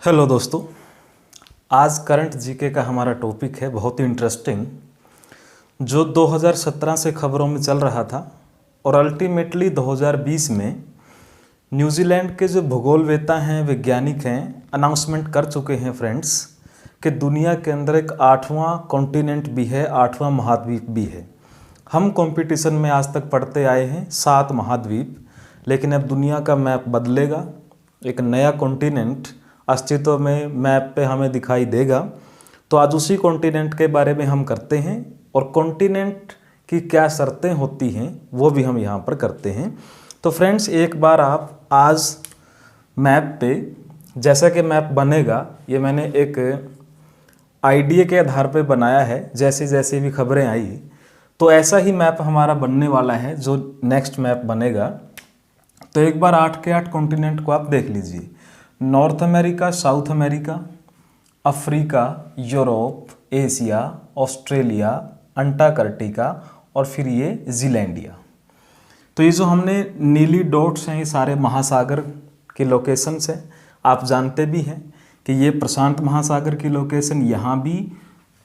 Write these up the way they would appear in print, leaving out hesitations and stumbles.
Hello दोस्तों, आज current GK का हमारा टॉपिक है बहुत ही इंटरेस्टिंग, जो 2017 से खबरों में चल रहा था और अल्टीमेटली 2020 में न्यूजीलैंड के जो भूगोलवेत्ता हैं, वैज्ञानिक हैं, अनाउंसमेंट कर चुके हैं फ्रेंड्स कि दुनिया के अंदर एक 8वां कॉन्टिनेंट भी है, 8वां महाद्वीप भी है। हम कंपटीशन में आज तक पढ़ते आए हैं 7 महाद्वीप, लेकिन अब दुनिया का मैप बदलेगा, एक नया कॉन्टिनेंट अस्तित्व में मैप पे हमें दिखाई देगा। तो आज उसी कॉन्टिनेंट के बारे में हम करते हैं और कॉन्टिनेंट की क्या शर्तें होती हैं वो भी हम यहाँ पर करते हैं। तो फ्रेंड्स, एक बार आप आज मैप पे, जैसा कि मैप बनेगा, ये मैंने एक आइडिया के आधार पे बनाया है, जैसे जैसे भी खबरें आई तो ऐसा ही मैप हमारा बनने वाला है जो नेक्स्ट मैप बनेगा। तो एक बार 8 के 8 कॉन्टिनेंट को आप देख लीजिए। North America, south America, Africa, Europe, Asia, Australia, Antarctica और फिर ये जीलैंडिया। तो ये जो हमने नीली डॉट्स हैं, ये सारे महासागर के लोकेशंस हैं। आप जानते भी हैं कि ये प्रशांत महासागर की लोकेशन यहाँ भी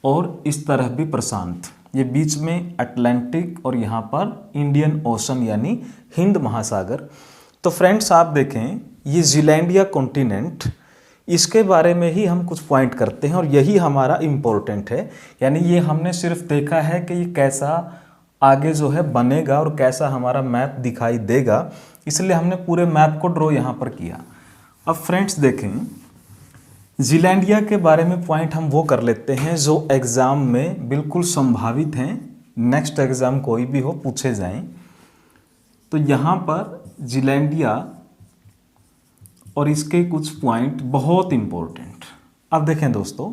और इस तरफ भी प्रशांत, ये बीच में अटलांटिक और यहाँ पर इंडियन ओशन यानी हिंद महासागर। तो फ्रेंड्स, आप देखें ये जीलैंडिया कॉन्टिनेंट, इसके बारे में ही हम कुछ पॉइंट करते हैं और यही हमारा इम्पोर्टेंट है। यानी ये हमने सिर्फ देखा है कि ये कैसा आगे जो है बनेगा और कैसा हमारा मैप दिखाई देगा, इसलिए हमने पूरे मैप को ड्रॉ यहाँ पर किया। अब फ्रेंड्स देखें, जीलैंडिया के बारे में पॉइंट हम वो कर लेते हैं जो एग्ज़ाम में बिल्कुल संभावित हैं, नेक्स्ट एग्ज़ाम कोई भी हो पूछे जाएं। तो यहाँ पर जीलैंडिया और इसके कुछ पॉइंट बहुत इम्पोर्टेंट। अब देखें दोस्तों,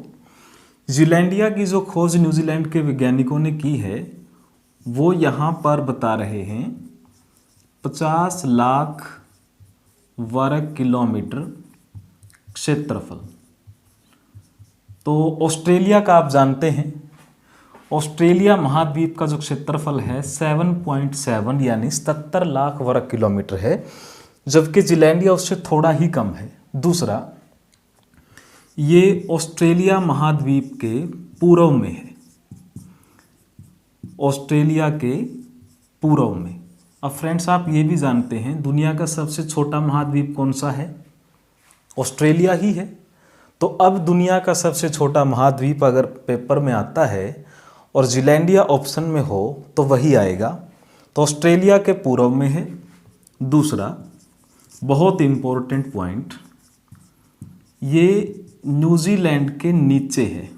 जीलैंडिया की जो खोज न्यूजीलैंड के वैज्ञानिकों ने की है वो यहाँ पर बता रहे हैं 50 लाख वर्ग किलोमीटर क्षेत्रफल। तो ऑस्ट्रेलिया का आप जानते हैं, ऑस्ट्रेलिया महाद्वीप का जो क्षेत्रफल है 7.7 यानी 77 लाख वर्ग किलोमीटर है, जबकि जीलैंडिया उससे थोड़ा ही कम है। दूसरा, ये ऑस्ट्रेलिया महाद्वीप के पूर्व में है, ऑस्ट्रेलिया के पूर्व में। अब फ्रेंड्स, आप ये भी जानते हैं दुनिया का सबसे छोटा महाद्वीप कौन सा है? ऑस्ट्रेलिया ही है। तो अब दुनिया का सबसे छोटा महाद्वीप अगर पेपर में आता है और जीलैंडिया ऑप्शन में हो तो वही आएगा। तो ऑस्ट्रेलिया के पूर्व में है। दूसरा बहुत इम्पोर्टेंट पॉइंट, ये न्यूजीलैंड के नीचे है।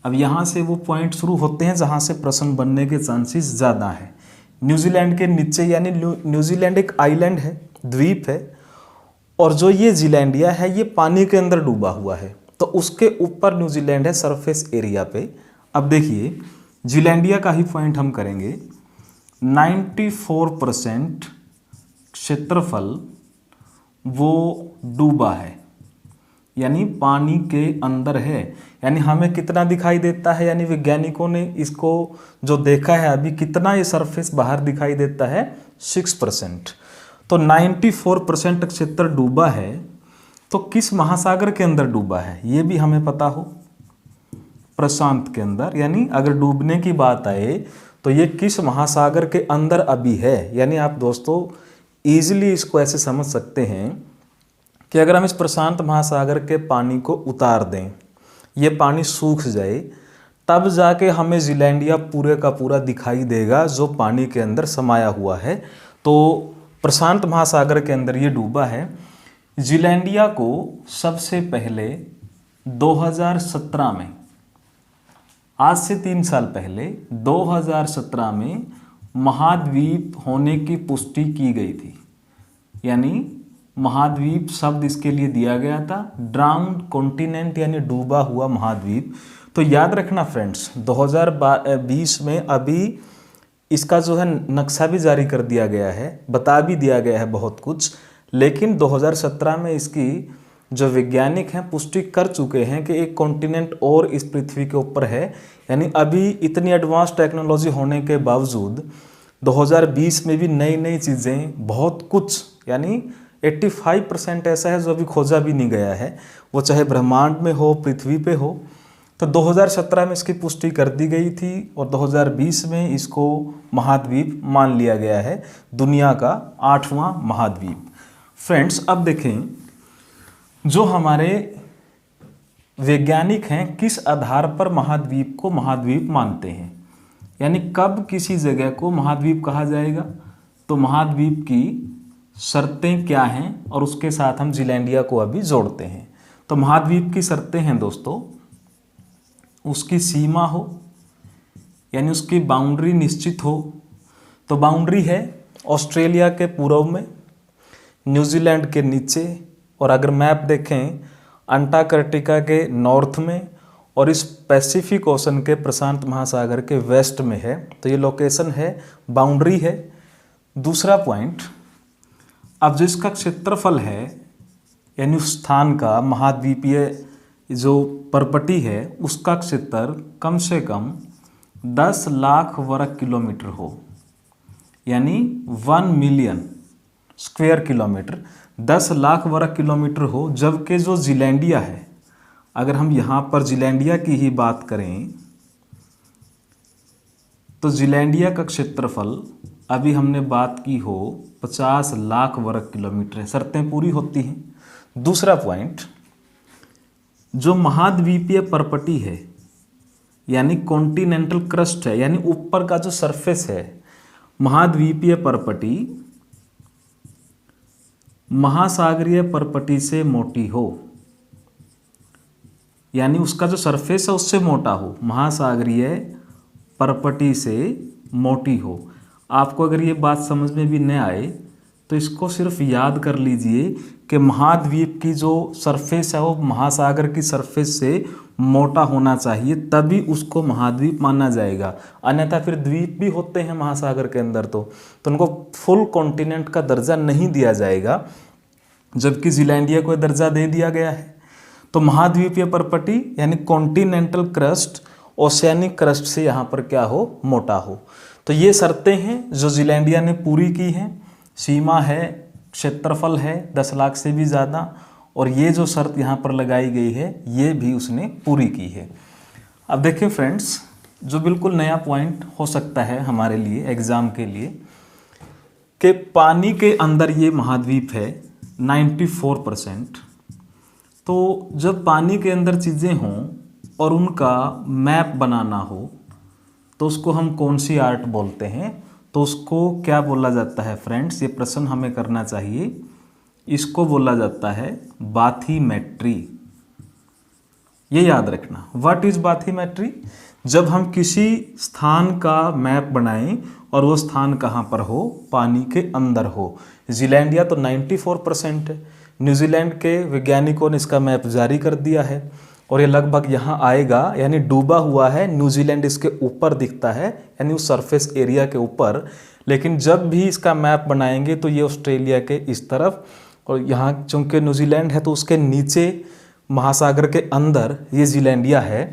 अब यहाँ से वो पॉइंट शुरू होते हैं जहाँ से प्रश्न बनने के चांसेस ज़्यादा हैं। न्यूजीलैंड के नीचे यानी न्यूजीलैंड एक आइलैंड है, द्वीप है, और जो ये जीलैंडिया है ये पानी के अंदर डूबा हुआ है, तो उसके ऊपर न्यूजीलैंड है सरफेस एरिया पे। अब देखिए, जीलैंडिया का ही पॉइंट हम करेंगे। 94% क्षेत्रफल वो डूबा है, यानी पानी के अंदर है। यानी हमें कितना दिखाई देता है, यानी वैज्ञानिकों ने इसको जो देखा है अभी, कितना ये सरफेस बाहर दिखाई देता है? 6%। तो 94% क्षेत्र डूबा है। तो किस महासागर के अंदर डूबा है ये भी हमें पता हो, प्रशांत के अंदर। यानी अगर डूबने की बात आए तो ये किस महासागर के अंदर अभी है। यानी आप दोस्तों ईजिली इसको ऐसे समझ सकते हैं कि अगर हम इस प्रशांत महासागर के पानी को उतार दें, ये पानी सूख जाए, तब जाके हमें जीलैंडिया पूरे का पूरा दिखाई देगा जो पानी के अंदर समाया हुआ है। तो प्रशांत महासागर के अंदर ये डूबा है। जीलैंडिया को सबसे पहले 2017 में, आज से 3 साल पहले 2017 में महाद्वीप होने की पुष्टि की गई थी। यानी महाद्वीप शब्द इसके लिए दिया गया था, ड्राउन्ड कॉन्टिनेंट यानी डूबा हुआ महाद्वीप। तो याद रखना फ्रेंड्स, 2020 में अभी इसका जो है नक्शा भी जारी कर दिया गया है, बता भी दिया गया है बहुत कुछ, लेकिन 2017 में इसकी जो वैज्ञानिक हैं पुष्टि कर चुके हैं कि एक कॉन्टिनेंट और इस पृथ्वी के ऊपर है। यानी अभी इतनी एडवांस टेक्नोलॉजी होने के बावजूद 2020 में भी नई नई चीज़ें बहुत कुछ, यानी 85% ऐसा है जो अभी खोजा भी नहीं गया है, वो चाहे ब्रह्मांड में हो, पृथ्वी पे हो। तो 2017 में इसकी पुष्टि कर दी गई थी और 2020 में इसको महाद्वीप मान लिया गया है, दुनिया का 8वां महाद्वीप। फ्रेंड्स, अब देखें जो हमारे वैज्ञानिक हैं किस आधार पर महाद्वीप को महाद्वीप मानते हैं, यानी कब किसी जगह को महाद्वीप कहा जाएगा, तो महाद्वीप की शर्तें क्या हैं और उसके साथ हम जिलैंडिया को अभी जोड़ते हैं। तो महाद्वीप की शर्तें हैं दोस्तों, उसकी सीमा हो, यानी उसकी बाउंड्री निश्चित हो। तो बाउंड्री है ऑस्ट्रेलिया के पूर्व में, न्यूजीलैंड के नीचे, और अगर मैप देखें अंटार्कटिका के नॉर्थ में और इस पैसिफिक ओशन के प्रशांत महासागर के वेस्ट में है। तो ये लोकेशन है, बाउंड्री है। दूसरा पॉइंट, अब जो इसका क्षेत्रफल है, यानी उस स्थान का महाद्वीपीय जो परपटी है उसका क्षेत्र कम से कम 10 लाख वर्ग किलोमीटर हो, यानी 1 मिलियन स्क्वायर किलोमीटर, 10 लाख वर्ग किलोमीटर हो। जबकि जो जिलैंडिया है, अगर हम यहाँ पर जिलैंडिया की ही बात करें तो जिलैंडिया का क्षेत्रफल अभी हमने बात की हो 50 लाख वर्ग किलोमीटर है, शर्तें पूरी होती हैं। दूसरा पॉइंट, जो महाद्वीपीय परपटी है यानी कॉन्टिनेंटल क्रस्ट है, यानी ऊपर का जो सरफेस है, महाद्वीपीय परपटी महासागरीय परपटी से मोटी हो, यानी उसका जो सरफेस है उससे मोटा हो, महासागरीय परपटी से मोटी हो। आपको अगर ये बात समझ में भी न आए तो इसको सिर्फ याद कर लीजिए कि महाद्वीप की जो सरफेस है वो महासागर की सरफेस से मोटा होना चाहिए, तभी उसको महाद्वीप माना जाएगा। अन्यथा फिर द्वीप भी होते हैं महासागर के अंदर तो उनको फुल कॉन्टिनेंट का दर्जा नहीं दिया जाएगा, जबकि जिलैंडिया को दर्जा दे दिया गया है। तो महाद्वीपीय परपटी यानी कॉन्टिनेंटल क्रस्ट ओशियानिक क्रस्ट से यहाँ पर क्या हो, मोटा हो। तो ये शर्तें हैं जो जिलैंडिया ने पूरी की हैं। सीमा है, क्षेत्रफल है 10 लाख से भी ज़्यादा, और ये जो शर्त यहाँ पर लगाई गई है ये भी उसने पूरी की है। अब देखिए फ्रेंड्स, जो बिल्कुल नया पॉइंट हो सकता है हमारे लिए एग्ज़ाम के लिए, कि पानी के अंदर ये महाद्वीप है 94%। तो जब पानी के अंदर चीज़ें हों और उनका मैप बनाना हो तो उसको हम कौन सी आर्ट बोलते हैं, तो उसको क्या बोला जाता है फ्रेंड्स, ये प्रश्न हमें करना चाहिए। इसको बोला जाता है बाथीमेट्री। ये याद रखना, व्हाट इज बाथीमेट्री। जब हम किसी स्थान का मैप बनाएं और वो स्थान कहाँ पर हो, पानी के अंदर हो। जिलैंडिया तो 94% है, न्यूजीलैंड के वैज्ञानिकों ने इसका मैप जारी कर दिया है और ये लगभग यहाँ आएगा, यानी डूबा हुआ है। न्यूजीलैंड इसके ऊपर दिखता है, यानी उस सरफेस एरिया के ऊपर। लेकिन जब भी इसका मैप बनाएंगे तो ये ऑस्ट्रेलिया के इस तरफ, और यहाँ चूँकि न्यूजीलैंड है तो उसके नीचे महासागर के अंदर ये जिलैंडिया है।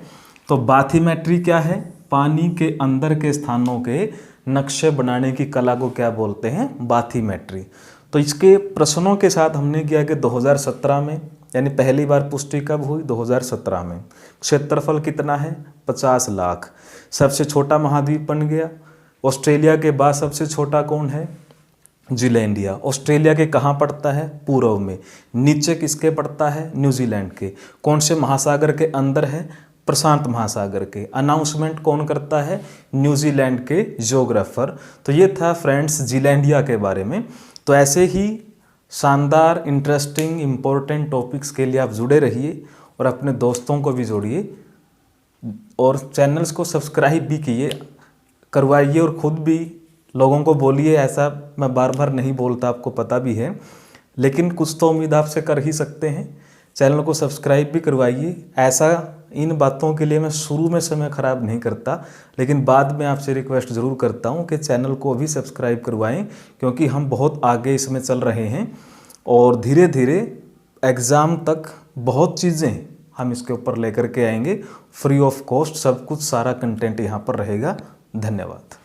तो बाथीमेट्री क्या है, पानी के अंदर के स्थानों के नक्शे बनाने की कला को क्या बोलते हैं, बाथीमेट्री। तो इसके प्रश्नों के साथ हमने किया कि 2017 में, यानी पहली बार पुष्टि कब हुई, 2017 में। क्षेत्रफल कितना है, 50 लाख। सबसे छोटा महाद्वीप बन गया। ऑस्ट्रेलिया के बाद सबसे छोटा कौन है, जिलैंडिया। ऑस्ट्रेलिया के कहाँ पड़ता है, पूर्व में। नीचे किसके पड़ता है, न्यूजीलैंड के। कौन से महासागर के अंदर है, प्रशांत महासागर के। अनाउंसमेंट कौन करता है, न्यूजीलैंड के जियोग्राफर। तो ये था फ्रेंड्स जिलैंडिया के बारे में। तो ऐसे ही शानदार, इंटरेस्टिंग, इम्पोर्टेंट टॉपिक्स के लिए आप जुड़े रहिए और अपने दोस्तों को भी जोड़िए और चैनल्स को सब्सक्राइब भी करवाइए और ख़ुद भी लोगों को बोलिए। ऐसा मैं बार बार नहीं बोलता, आपको पता भी है, लेकिन कुछ तो उम्मीद आपसे कर ही सकते हैं। चैनल को सब्सक्राइब भी करवाइए। ऐसा इन बातों के लिए मैं शुरू में समय ख़राब नहीं करता, लेकिन बाद में आपसे रिक्वेस्ट ज़रूर करता हूं कि चैनल को भी सब्सक्राइब करवाएं, क्योंकि हम बहुत आगे इसमें चल रहे हैं और धीरे धीरे एग्ज़ाम तक बहुत चीज़ें हम इसके ऊपर लेकर के आएंगे। फ्री ऑफ कॉस्ट सब कुछ, सारा कंटेंट यहाँ पर रहेगा। धन्यवाद।